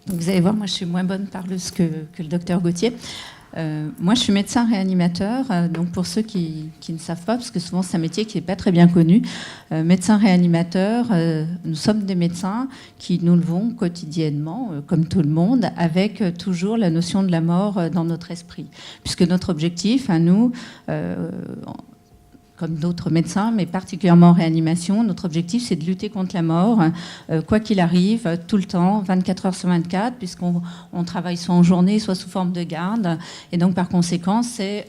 Donc vous allez voir, moi je suis moins bonne parleuse que le docteur Gauthier. Moi, je suis médecin réanimateur. Donc, pour ceux qui ne savent pas, parce que souvent c'est un métier qui n'est pas très bien connu, médecin réanimateur, nous sommes des médecins qui nous levons quotidiennement, comme tout le monde, avec toujours la notion de la mort dans notre esprit. Puisque notre objectif, à nous, comme d'autres médecins, mais particulièrement en réanimation, notre objectif, c'est de lutter contre la mort, quoi qu'il arrive, tout le temps, 24 heures sur 24, puisqu'on travaille soit en journée, soit sous forme de garde. Et donc, par conséquent, c'est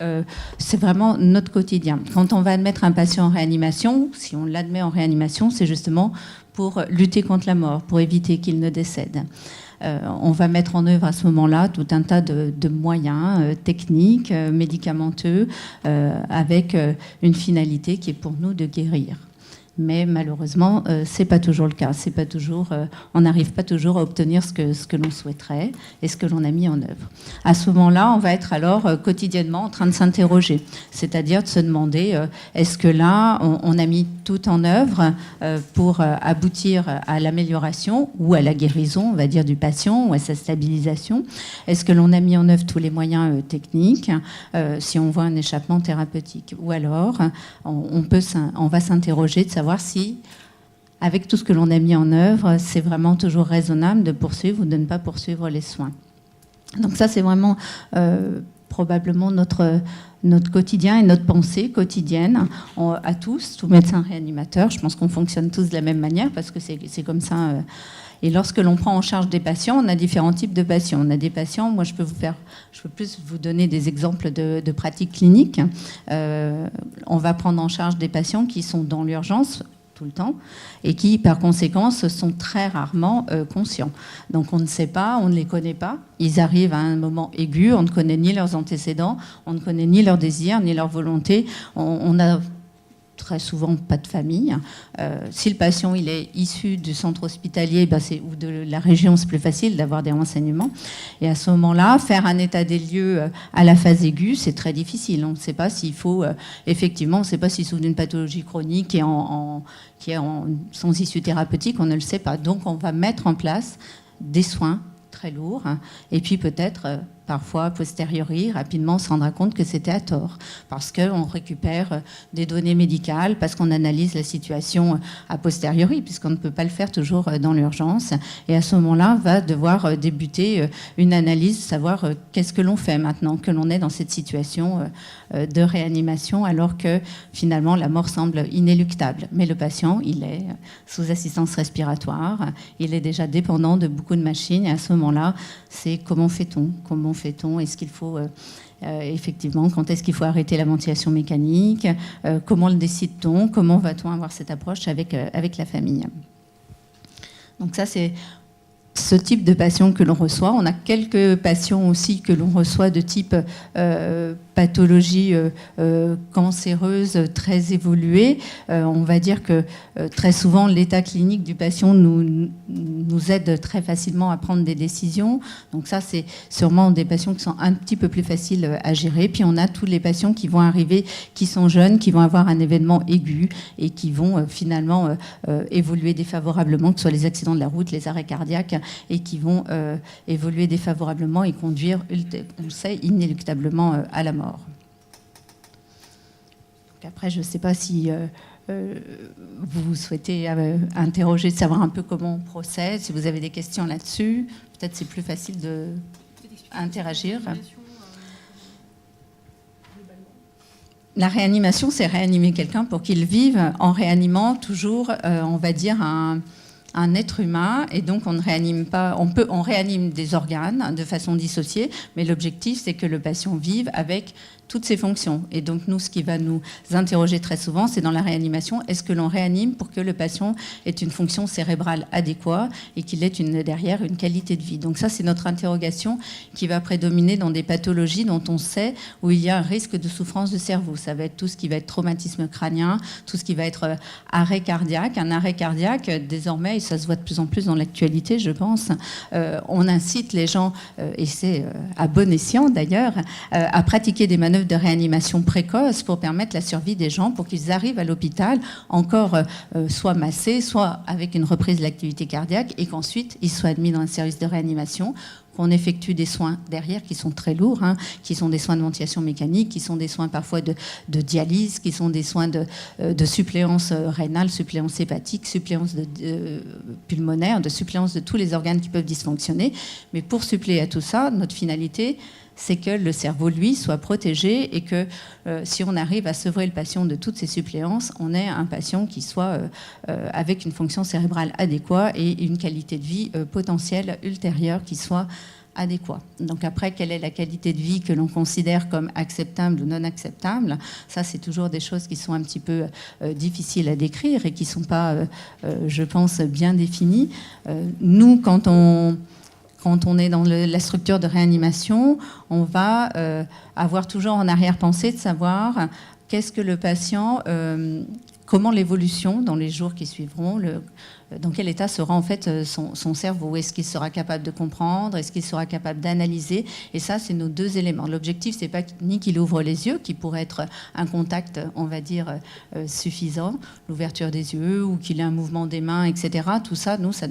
vraiment notre quotidien. Quand on va admettre un patient en réanimation, si on l'admet en réanimation, c'est justement pour lutter contre la mort, pour éviter qu'il ne décède. On va mettre en œuvre à ce moment-là tout un tas de moyens techniques, médicamenteux, avec une finalité qui est pour nous de guérir. Mais malheureusement, c'est pas toujours le cas. C'est pas toujours, on n'arrive pas toujours à obtenir ce que l'on souhaiterait et ce que l'on a mis en œuvre. À ce moment-là, on va être alors quotidiennement en train de s'interroger, c'est-à-dire de se demander est-ce que là, on a mis tout en œuvre pour aboutir à l'amélioration ou à la guérison, on va dire, du patient ou à sa stabilisation. Est-ce que l'on a mis en œuvre tous les moyens techniques si on voit un échappement thérapeutique, ou alors on va s'interroger de savoir si, avec tout ce que l'on a mis en œuvre, c'est vraiment toujours raisonnable de poursuivre ou de ne pas poursuivre les soins. Donc ça, c'est vraiment probablement notre quotidien et notre pensée quotidienne à tous médecins réanimateurs. Je pense qu'on fonctionne tous de la même manière parce que c'est comme ça. Et lorsque l'on prend en charge des patients, on a différents types de patients. On a des patients, moi je peux plus vous donner des exemples de pratiques cliniques. On va prendre en charge des patients qui sont dans l'urgence tout le temps et qui, par conséquent, sont très rarement conscients. Donc on ne sait pas, on ne les connaît pas. Ils arrivent à un moment aigu, on ne connaît ni leurs antécédents, on ne connaît ni leurs désirs, ni leur volonté. On a très souvent pas de famille. Si le patient il est issu du centre hospitalier ou de la région, c'est plus facile d'avoir des renseignements. Et à ce moment-là, faire un état des lieux à la phase aiguë, c'est très difficile. On ne sait pas s'il faut, effectivement, on ne sait pas s'il souffre d'une pathologie chronique qui est sans issue thérapeutique, on ne le sait pas. Donc on va mettre en place des soins très lourds et puis peut-être parfois, a posteriori, rapidement, on se rendra compte que c'était à tort, parce qu'on récupère des données médicales, parce qu'on analyse la situation a posteriori, puisqu'on ne peut pas le faire toujours dans l'urgence. Et à ce moment-là, va devoir débuter une analyse, savoir qu'est-ce que l'on fait maintenant que l'on est dans cette situation de réanimation, alors que finalement, la mort semble inéluctable. Mais le patient, il est sous assistance respiratoire, il est déjà dépendant de beaucoup de machines, et à ce moment-là, c'est comment fait-on ? Est-ce qu'il faut effectivement, quand est-ce qu'il faut arrêter la ventilation mécanique ? Comment le décide-t-on ? Comment va-t-on avoir cette approche avec la famille ? Donc ça, c'est ce type de patient que l'on reçoit. On a quelques patients aussi que l'on reçoit de type pathologie cancéreuse très évoluée. On va dire que très souvent, l'état clinique du patient nous aide très facilement à prendre des décisions. Donc ça, c'est sûrement des patients qui sont un petit peu plus faciles à gérer. Puis on a tous les patients qui vont arriver, qui sont jeunes, qui vont avoir un événement aigu et qui vont finalement évoluer défavorablement, que ce soit les accidents de la route, les arrêts cardiaques, et qui vont évoluer défavorablement et conduire, on le sait, inéluctablement à la mort. Donc après, je ne sais pas si vous souhaitez interroger, de savoir un peu comment on procède, si vous avez des questions là-dessus. Peut-être c'est plus facile d'interagir. La réanimation, c'est réanimer quelqu'un pour qu'il vive en réanimant toujours, on va dire, un être humain, et donc on ne réanime pas, on réanime des organes de façon dissociée, mais l'objectif c'est que le patient vive avec toutes ses fonctions. Et donc nous, ce qui va nous interroger très souvent, c'est dans la réanimation, est-ce que l'on réanime pour que le patient ait une fonction cérébrale adéquate et qu'il ait derrière une qualité de vie. Donc ça, c'est notre interrogation qui va prédominer dans des pathologies dont on sait où il y a un risque de souffrance de cerveau. Ça va être tout ce qui va être traumatisme crânien, tout ce qui va être arrêt cardiaque. Un arrêt cardiaque, désormais, et ça se voit de plus en plus dans l'actualité, je pense, on incite les gens, et c'est à bon escient d'ailleurs, à pratiquer des manœuvres manœuvres de réanimation précoce pour permettre la survie des gens, pour qu'ils arrivent à l'hôpital encore soit massés, soit avec une reprise de l'activité cardiaque, et qu'ensuite ils soient admis dans un service de réanimation, qu'on effectue des soins derrière qui sont très lourds, qui sont des soins de ventilation mécanique, qui sont des soins parfois de dialyse, qui sont des soins de suppléance rénale, suppléance hépatique, suppléance pulmonaire, de suppléance de tous les organes qui peuvent dysfonctionner. Mais pour suppléer à tout ça, notre finalité, c'est que le cerveau, lui, soit protégé et que si on arrive à sevrer le patient de toutes ces suppléances, on ait un patient qui soit avec une fonction cérébrale adéquate et une qualité de vie potentielle ultérieure qui soit adéquate. Donc après, quelle est la qualité de vie que l'on considère comme acceptable ou non acceptable? Ça, c'est toujours des choses qui sont un petit peu difficiles à décrire et qui ne sont pas, je pense, bien définies. Nous, quand on est dans la structure de réanimation, on va avoir toujours en arrière-pensée de savoir qu'est-ce que le patient, comment l'évolution dans les jours qui suivront, dans quel état sera en fait son cerveau. Est-ce qu'il sera capable de comprendre? Est-ce qu'il sera capable d'analyser? Et ça, c'est nos deux éléments. L'objectif, c'est pas ni qu'il ouvre les yeux, qui pourrait être un contact, on va dire, suffisant, l'ouverture des yeux, ou qu'il ait un mouvement des mains, etc. Tout ça, nous, ça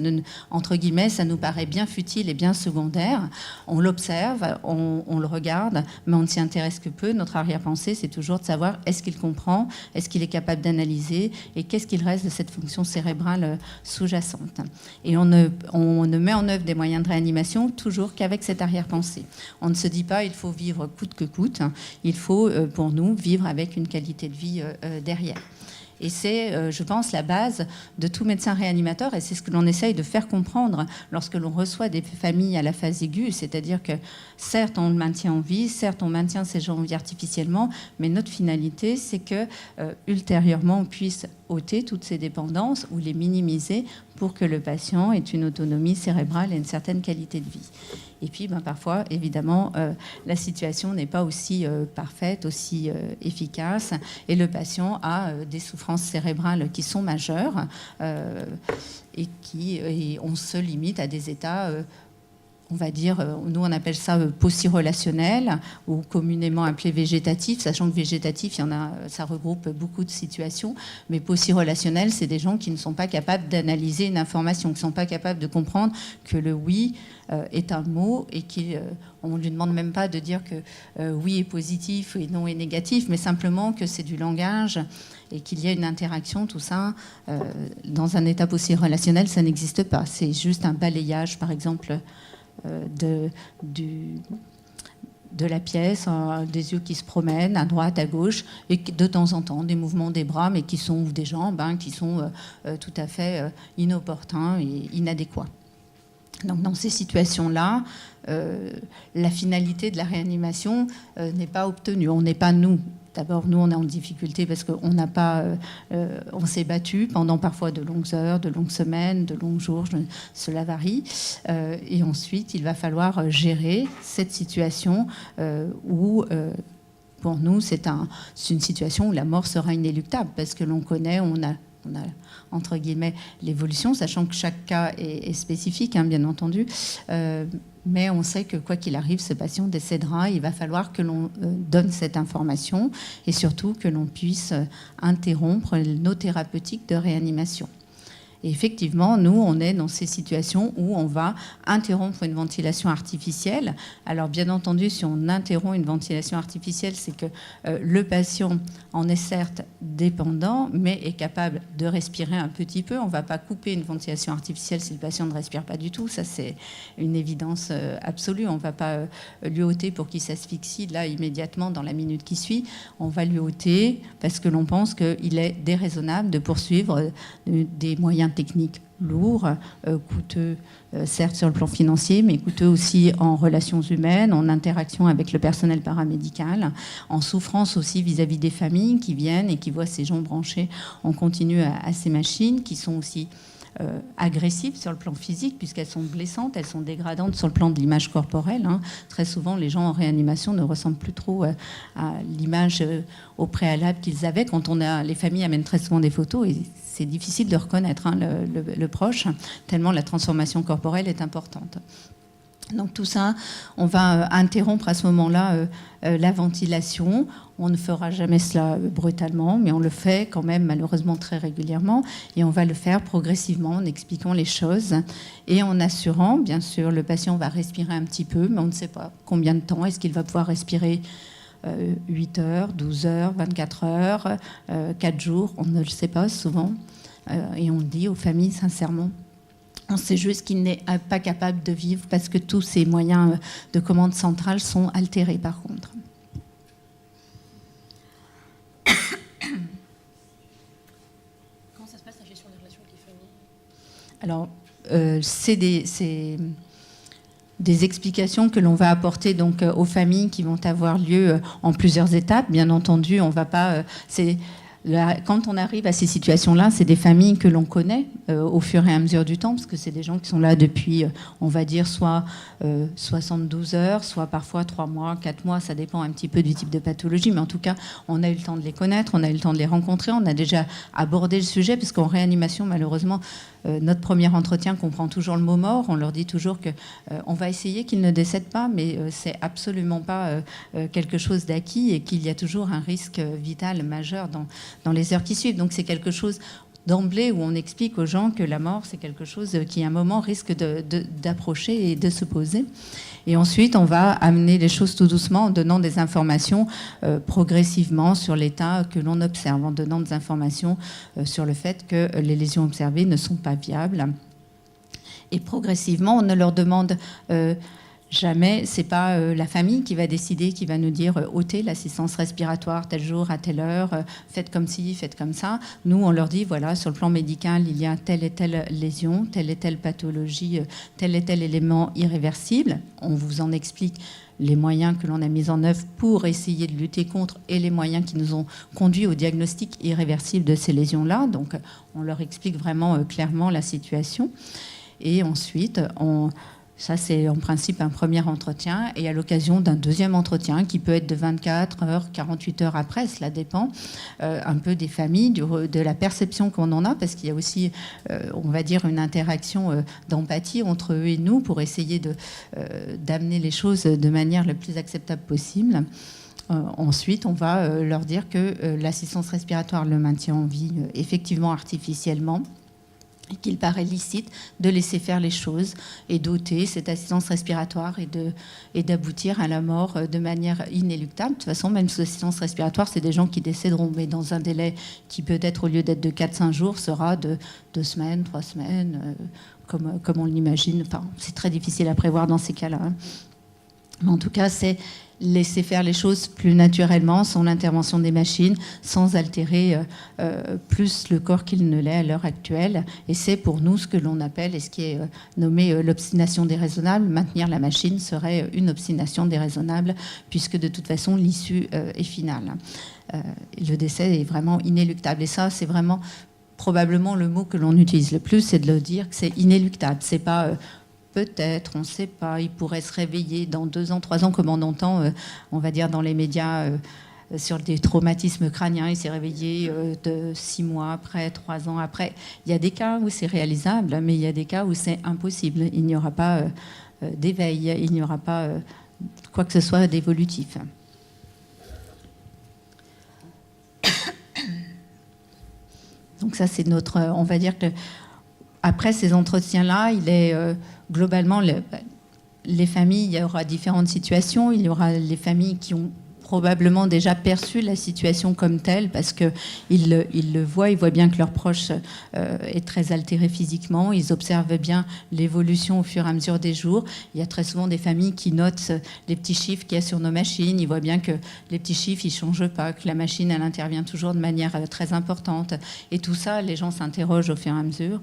entre guillemets, ça nous paraît bien futile et bien secondaire. On l'observe, on le regarde, mais on ne s'y intéresse que peu. Notre arrière-pensée, c'est toujours de savoir est-ce qu'il comprend, est-ce qu'il est capable d'analyser, et qu'est-ce qu'il reste de cette fonction cérébrale sous-jacente. Et on ne met en œuvre des moyens de réanimation toujours qu'avec cette arrière-pensée. On ne se dit pas il faut vivre coûte que coûte, il faut pour nous vivre avec une qualité de vie derrière. Et c'est, je pense, la base de tout médecin réanimateur, et c'est ce que l'on essaye de faire comprendre lorsque l'on reçoit des familles à la phase aiguë, c'est-à-dire que certes on le maintient en vie, certes on maintient ces gens en vie artificiellement, mais notre finalité c'est que ultérieurement on puisse ôter toutes ces dépendances ou les minimiser pour que le patient ait une autonomie cérébrale et une certaine qualité de vie. Et puis parfois, évidemment, la situation n'est pas aussi parfaite, aussi efficace, et le patient a des souffrances cérébrales qui sont majeures et on se limite à des états... on va dire, nous on appelle ça post-relationnel ou communément appelé végétatif, sachant que végétatif, ça regroupe beaucoup de situations, mais post-relationnel, c'est des gens qui ne sont pas capables d'analyser une information, qui ne sont pas capables de comprendre que le oui est un mot et qu'on ne lui demande même pas de dire que oui est positif et non est négatif, mais simplement que c'est du langage et qu'il y a une interaction, tout ça, dans un état post-relationnel, ça n'existe pas. C'est juste un balayage, par exemple, de la pièce, des yeux qui se promènent à droite, à gauche, et de temps en temps des mouvements des bras, mais qui sont, ou des jambes, qui sont tout à fait inopportuns et inadéquats. Donc dans ces situations-là, la finalité de la réanimation n'est pas obtenue. On n'est pas nous. D'abord, nous, on est en difficulté parce qu'on n'a pas, on s'est battu pendant parfois de longues heures, de longues semaines, de longs jours, cela varie. Et ensuite, il va falloir gérer cette situation où, pour nous, c'est une situation où la mort sera inéluctable parce que l'on connaît, on a entre guillemets l'évolution, sachant que chaque cas est spécifique, bien entendu. Mais on sait que quoi qu'il arrive, ce patient décédera. Il va falloir que l'on donne cette information et surtout que l'on puisse interrompre nos thérapeutiques de réanimation. Et effectivement, nous, on est dans ces situations où on va interrompre une ventilation artificielle. Alors, bien entendu, si on interrompt une ventilation artificielle, c'est que le patient en est certes dépendant, mais est capable de respirer un petit peu. On ne va pas couper une ventilation artificielle si le patient ne respire pas du tout. Ça, c'est une évidence absolue. On ne va pas lui ôter pour qu'il s'asphyxie là immédiatement dans la minute qui suit. On va lui ôter parce que l'on pense qu'il est déraisonnable de poursuivre des moyens techniques lourds, coûteux, certes sur le plan financier, mais coûteux aussi en relations humaines, en interaction avec le personnel paramédical, en souffrance aussi vis-à-vis des familles qui viennent et qui voient ces gens branchés en continu à ces machines, qui sont aussi agressives sur le plan physique, puisqu'elles sont blessantes, elles sont dégradantes sur le plan de l'image corporelle. Très souvent, les gens en réanimation ne ressemblent plus trop à l'image au préalable qu'ils avaient. Quand les familles amènent très souvent des photos, et c'est difficile de reconnaître le proche, tellement la transformation corporelle est importante. Donc tout ça, on va interrompre à ce moment-là la ventilation. On ne fera jamais cela brutalement, mais on le fait quand même malheureusement très régulièrement. Et on va le faire progressivement en expliquant les choses et en assurant, bien sûr, le patient va respirer un petit peu, mais on ne sait pas combien de temps. Est-ce qu'il va pouvoir respirer 8 heures, 12 heures, 24 heures, 4 jours? On ne le sait pas souvent. Et on le dit aux familles sincèrement. On sait juste qu'il n'est pas capable de vivre parce que tous ces moyens de commande centrale sont altérés par contre. Comment ça se passe la gestion des relations avec les familles? Alors, c'est des explications que l'on va apporter donc aux familles qui vont avoir lieu en plusieurs étapes. Bien entendu, on ne va pas... Quand on arrive à ces situations-là, c'est des familles que l'on connaît au fur et à mesure du temps, parce que c'est des gens qui sont là depuis, on va dire, soit 72 heures, soit parfois 3 mois, 4 mois, ça dépend un petit peu du type de pathologie, mais en tout cas, on a eu le temps de les connaître, on a eu le temps de les rencontrer, on a déjà abordé le sujet, parce qu'en réanimation, malheureusement, notre premier entretien comprend toujours le mot mort. On leur dit toujours qu'on va essayer qu'ils ne décèdent pas, mais c'est absolument pas quelque chose d'acquis et qu'il y a toujours un risque vital majeur dans les heures qui suivent. Donc c'est quelque chose d'emblée où on explique aux gens que la mort, c'est quelque chose qui, à un moment, risque d'approcher et de se poser. Et ensuite, on va amener les choses tout doucement en donnant des informations progressivement sur l'état que l'on observe, en donnant des informations sur le fait que les lésions observées ne sont pas viables. Et progressivement, on ne leur demande jamais, c'est pas la famille qui va décider, qui va nous dire ôtez l'assistance respiratoire tel jour à telle heure, faites comme ci, faites comme ça. Nous, on leur dit voilà, sur le plan médical, il y a telle et telle lésion, telle et telle pathologie, tel et tel élément irréversible. On vous en explique les moyens que l'on a mis en œuvre pour essayer de lutter contre et les moyens qui nous ont conduits au diagnostic irréversible de ces lésions-là. Donc, on leur explique vraiment clairement la situation. Et ensuite, ça, c'est en principe un premier entretien et à l'occasion d'un deuxième entretien qui peut être de 24 heures, 48 heures après, cela dépend un peu des familles, de la perception qu'on en a, parce qu'il y a aussi, on va dire, une interaction d'empathie entre eux et nous pour essayer d'amener les choses de manière la plus acceptable possible. Ensuite, on va leur dire que l'assistance respiratoire le maintient en vie effectivement artificiellement, et qu'il paraît licite de laisser faire les choses et d'ôter cette assistance respiratoire et d'aboutir à la mort de manière inéluctable. De toute façon, même sous assistance respiratoire, c'est des gens qui décéderont, mais dans un délai qui peut-être, au lieu d'être de 4-5 jours, sera de 2 semaines, 3 semaines, comme on l'imagine. Enfin, c'est très difficile à prévoir dans ces cas-là. Mais en tout cas, c'est laisser faire les choses plus naturellement, sans l'intervention des machines, sans altérer plus le corps qu'il ne l'est à l'heure actuelle. Et c'est pour nous ce que l'on appelle, et ce qui est nommé l'obstination déraisonnable. Maintenir la machine serait une obstination déraisonnable, puisque de toute façon, l'issue est finale. Le décès est vraiment inéluctable. Et ça, c'est vraiment probablement le mot que l'on utilise le plus, c'est de le dire que c'est inéluctable. C'est pas... peut-être, on ne sait pas, il pourrait se réveiller dans 2 ans, 3 ans, comme on entend, on va dire, dans les médias sur des traumatismes crâniens. Il s'est réveillé de 6 mois après, 3 ans après. Il y a des cas où c'est réalisable, mais il y a des cas où c'est impossible. Il n'y aura pas d'éveil, il n'y aura pas quoi que ce soit d'évolutif. Donc ça, c'est notre... On va dire que après ces entretiens-là, il est globalement les familles, il y aura différentes situations. Il y aura les familles qui ont probablement déjà perçu la situation comme telle parce qu'ils le voient, ils voient bien que leur proche est très altéré physiquement, ils observent bien l'évolution au fur et à mesure des jours. Il y a très souvent des familles qui notent les petits chiffres qu'il y a sur nos machines, ils voient bien que les petits chiffres, ils ne changent pas, que la machine, elle intervient toujours de manière très importante. Et tout ça, les gens s'interrogent au fur et à mesure.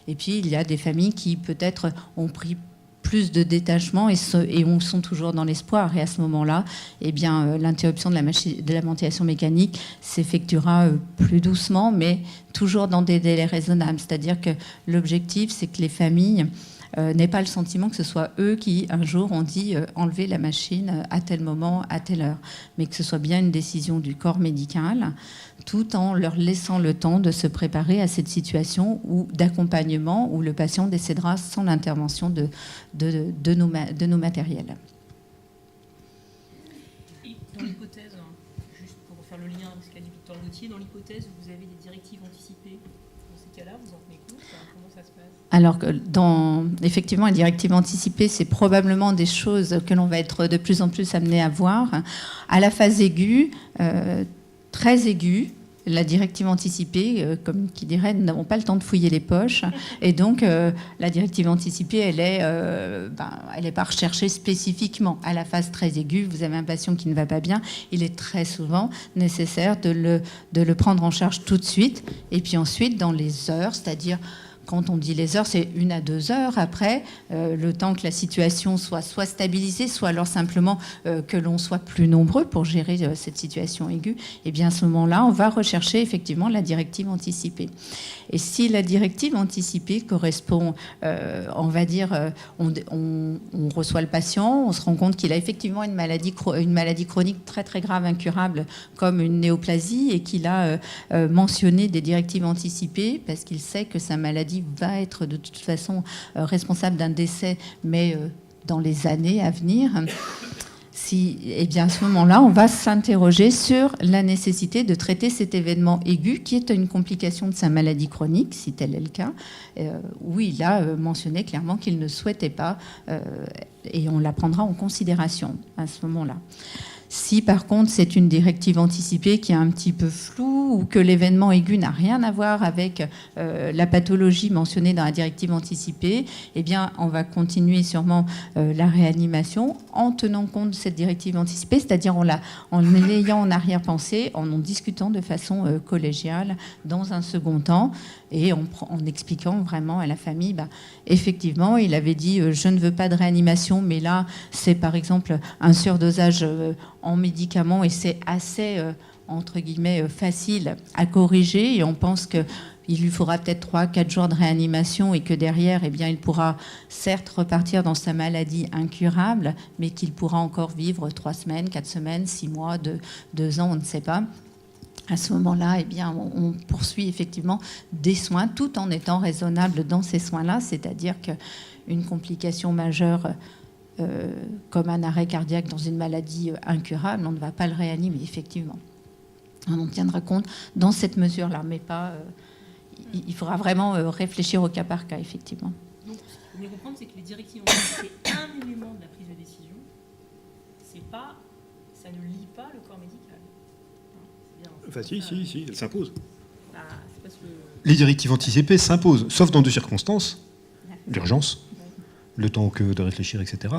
Et puis, il y a des familles qui, peut-être, ont pris plus de détachement et sont toujours dans l'espoir. Et à ce moment-là, eh bien, l'interruption de la ventilation mécanique s'effectuera plus doucement, mais toujours dans des délais raisonnables. C'est-à-dire que l'objectif, c'est que les familles n'aient pas le sentiment que ce soit eux qui, un jour, ont dit enlever la machine à tel moment, à telle heure, mais que ce soit bien une décision du corps médical, tout en leur laissant le temps de se préparer à cette situation d'accompagnement où le patient décédera sans l'intervention de nos matériels. Et dans l'hypothèse, juste pour faire le lien avec ce qu'a dit Victor Gauthier, dans l'hypothèse où vous avez des directives anticipées, dans ces cas-là, vous en tenez compte? Comment ça se passe? Alors, effectivement, les directives anticipées, c'est probablement des choses que l'on va être de plus en plus amené à voir. À la phase aiguë, très aiguë, la directive anticipée, comme qui dirait, nous n'avons pas le temps de fouiller les poches. Et donc, la directive anticipée, elle est pas recherchée spécifiquement. À la phase très aiguë, vous avez un patient qui ne va pas bien, il est très souvent nécessaire de le prendre en charge tout de suite. Et puis ensuite, dans les heures, c'est-à-dire... Quand on dit les heures, c'est 1 à 2 heures après, le temps que la situation soit stabilisée, soit alors simplement que l'on soit plus nombreux pour gérer cette situation aiguë. Et bien à ce moment-là, on va rechercher effectivement la directive anticipée. Et si la directive anticipée correspond, on va dire, on reçoit le patient, on se rend compte qu'il a effectivement une maladie chronique très très grave, incurable, comme une néoplasie, et qu'il a mentionné des directives anticipées parce qu'il sait que sa maladie va être de toute façon responsable d'un décès, mais dans les années à venir. Eh bien, à ce moment-là, on va s'interroger sur la nécessité de traiter cet événement aigu qui est une complication de sa maladie chronique, si tel est le cas, où il a mentionné clairement qu'il ne souhaitait pas, et on la prendra en considération à ce moment-là. Si par contre c'est une directive anticipée qui est un petit peu floue ou que l'événement aigu n'a rien à voir avec la pathologie mentionnée dans la directive anticipée, eh bien on va continuer sûrement la réanimation en tenant compte de cette directive anticipée, c'est-à-dire en l'ayant en arrière-pensée, en discutant de façon collégiale dans un second temps et en expliquant vraiment à la famille, effectivement il avait dit je ne veux pas de réanimation, mais là c'est par exemple un surdosage en médicaments et c'est assez, entre guillemets, facile à corriger et on pense qu'il lui faudra peut-être 3-4 jours de réanimation et que derrière, eh bien, il pourra certes repartir dans sa maladie incurable, mais qu'il pourra encore vivre 3 semaines, 4 semaines, 6 mois, 2 ans, on ne sait pas. À ce moment-là, eh bien, on poursuit effectivement des soins tout en étant raisonnable dans ces soins-là, c'est-à-dire qu'une complication majeure comme un arrêt cardiaque dans une maladie incurable, on ne va pas le réanimer, effectivement. On en tiendra compte dans cette mesure-là, mais pas... il faudra vraiment réfléchir au cas par cas, effectivement. Donc, ce qu'il faut bien comprendre, c'est que les directives anticipées, c'est un élément de la prise de décision. Ça ne lie pas le corps médical. Enfin, si, elles s'imposent. C'est parce que... Les directives anticipées s'imposent, sauf dans 2 circonstances. L'urgence, le temps de réfléchir, etc.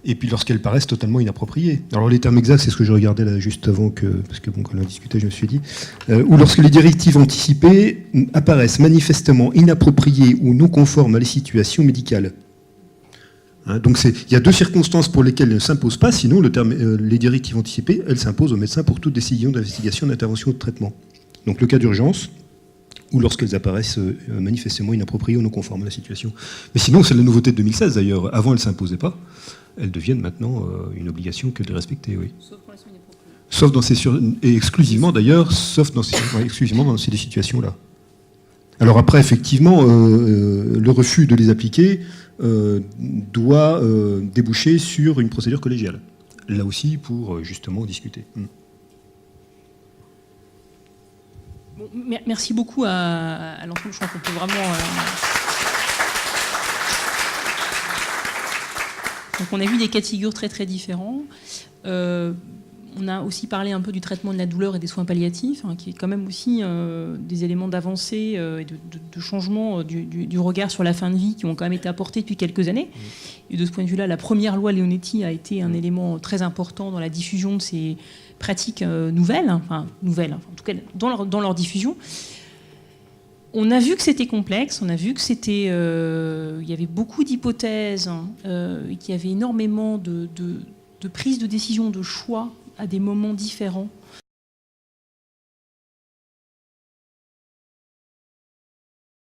Et puis lorsqu'elles paraissent totalement inappropriées. Alors les termes exacts, c'est ce que je regardais là juste avant, parce que bon, quand on a discuté, je me suis dit, ou lorsque les directives anticipées apparaissent manifestement inappropriées ou non conformes à les situations médicales. Hein, donc il y a 2 circonstances pour lesquelles elles ne s'imposent pas, sinon les directives anticipées, elles s'imposent au médecin pour toute décision d'investigation, d'intervention ou de traitement. Donc le cas d'urgence, ou lorsqu'elles apparaissent manifestement inappropriées ou non conformes à la situation. Mais sinon, c'est la nouveauté de 2016 d'ailleurs. Avant, elles ne s'imposaient pas. Elles deviennent maintenant une obligation que de les respecter, oui. Sauf quand elles sont inappropriées. Sauf et exclusivement d'ailleurs, exclusivement dans ces situations-là. Alors après, effectivement, le refus de les appliquer doit déboucher sur une procédure collégiale. Là aussi, pour justement discuter. Bon, merci beaucoup à l'ensemble. Je crois qu'on peut vraiment... Donc on a vu des cas de figure très très différents. On a aussi parlé un peu du traitement de la douleur et des soins palliatifs, qui est quand même aussi des éléments d'avancée et de changement du regard sur la fin de vie qui ont quand même été apportés depuis quelques années. Et de ce point de vue-là, la première loi Leonetti a été un élément très important dans la diffusion de ces pratiques nouvelles, en tout cas dans leur diffusion. On a vu que c'était complexe, on a vu que il y avait beaucoup d'hypothèses, et qu'il y avait énormément de prises de décision, de choix à des moments différents